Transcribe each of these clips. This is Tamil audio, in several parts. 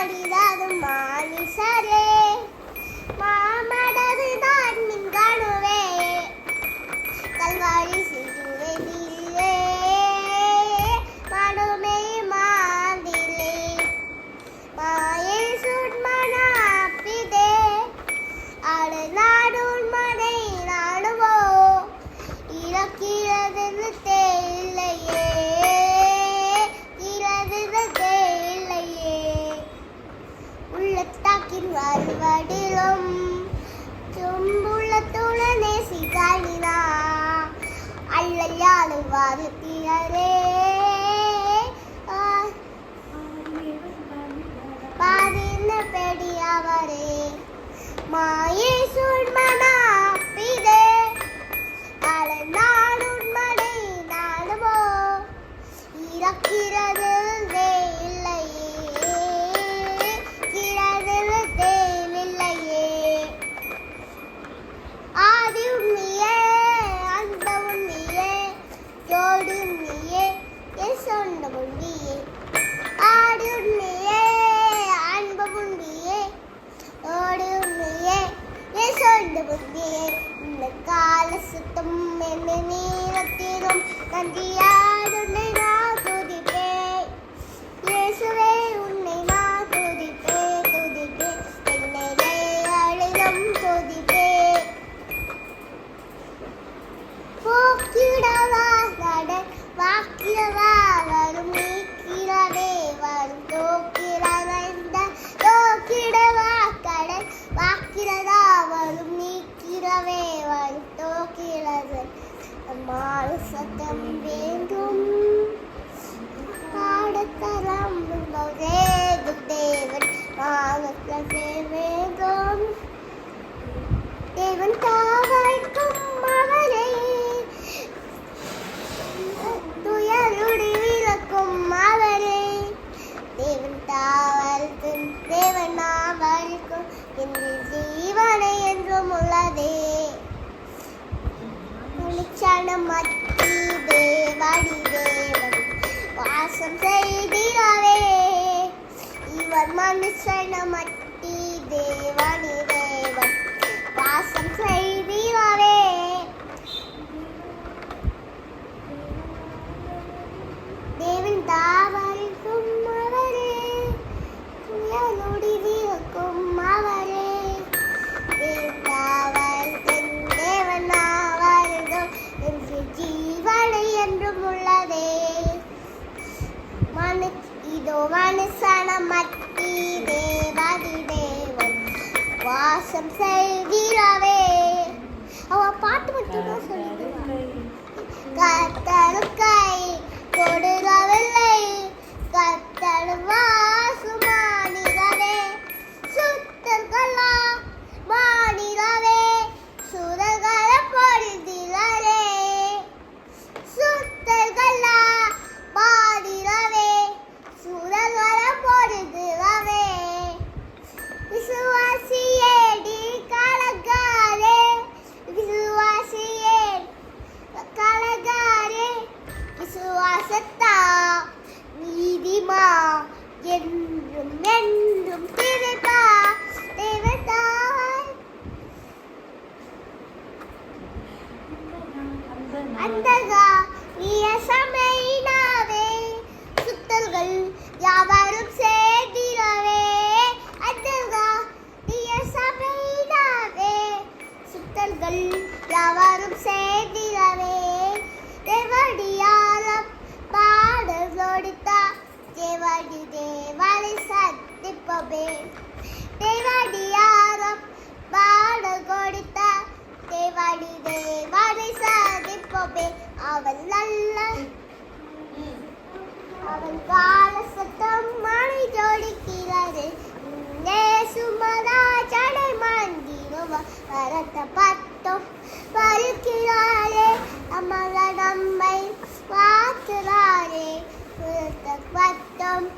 ಮಾಡಿದರು ಮಾನಿಸರೇ ಮಾಮಡದು ನಾನು ನಿಂಗಾಣುವೆ ಕಲ್ವಾರಿ ಸಿಗುವೆ ನೀರೇ ಮಾಡುಮೆ ಮಾಂದಿಲೆ ಮಾಯೆ ಸುಡ್ಮನ ಅಪ್ಪಿದೆ ಆಡನಾಡು ಮನೆ ನಾಡುವೋ ಇರಕ್ಕಿರದೆಲ್ಲ ತೇಲೆಯೇ உள்ளத்தாக்கின் வருவடிலும் தும்புள்ளத்துடன் நேசிக்காளினா அல்லையாளு வாதத்தினரே பாதின பெடியவரே மாயே சுழ்மனா பிதே அலை நாடுமனை நாடுவோ இறக்கிறது கால சுத்தம் என்ன நீரத்திலும் நன்றியாடுன்னை நான் துதிப்பேன் இயேசுவே உன்னை நான் துதிப்பேன் என்னை அழிலும் துதிப்பேன் போக்கிடவா கடல் வாக்கிடவா வரும் நீக்கிறவே வரும் தோக்கிடவா கடல் வாக்கிறதா வரும் நீக்கிறவே வரும் தோக்கிறது மாறு சத்தம் வேண்டும் பாடத்தரம் தேவன் மாதத்தை வேண்டும் தேவன் தாவைக்கும் அவரே துயருடி விளக்கும் அவரே தேவன் தாவருக்கும் தேவன் அவருக்கும் என்று ஜீவனை என்றும் உள்ளதே மத்தி தேவாடி தேவன் வாசம் செய்திடவே இவர் மனுஷன மத்தி தேவாடி தேவன் வாசம் செய்திடவே தேவன் தாவருக்கும் அவரே துயருடி விளக்கும் அவரே ஜீவனை என்றும் உள்ளதே இதோ மனுஷன மத்தி தேவாதி தேவன் வாசம் செய்கிறவே அவ பாட்டு மட்டும்தான் சொல்லிடுவா கத்தரும் கை கொடுக்கவில்லை கத்தரும் வாசுமானிடவே சுத்தர்களா மாநிலவே சுரகர பொழுதிலே சுத்தர்களா பாடிலவே சுரகர பொழுதிலே விசுவாசியேடி கலகாரே விசுவாசியே கலகாரே விசுவாசத்தா நீதிமா என்றும் என்றும் திருப்பா தேவதாய் அந்தகா இயேசமைனாவே சுத்தல்கள் யாவரும் சேர்ந்திடவே அந்தகா இயேசமைனாவே சுத்தல்கள் யாவரும் சேர்ந்திடவே தேவடியாலம் பாடல் கொடுத்தா தேவடி தேவனை சந்திப்பவே தேவடியாலம் பாடல் கொடுத்தா தேவடி தேவனை சந்திப்பவே அவன் நல்ல அவன் கால சத்தம் மணி ஜோடிக்கிறது சுமதா ஜடை மந்திருவா வரத்த பத்தம் பருக்கிறாரே அமல நம்மை பார்க்கிறாரே பத்தம்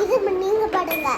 இது நீங்க பாடுங்க.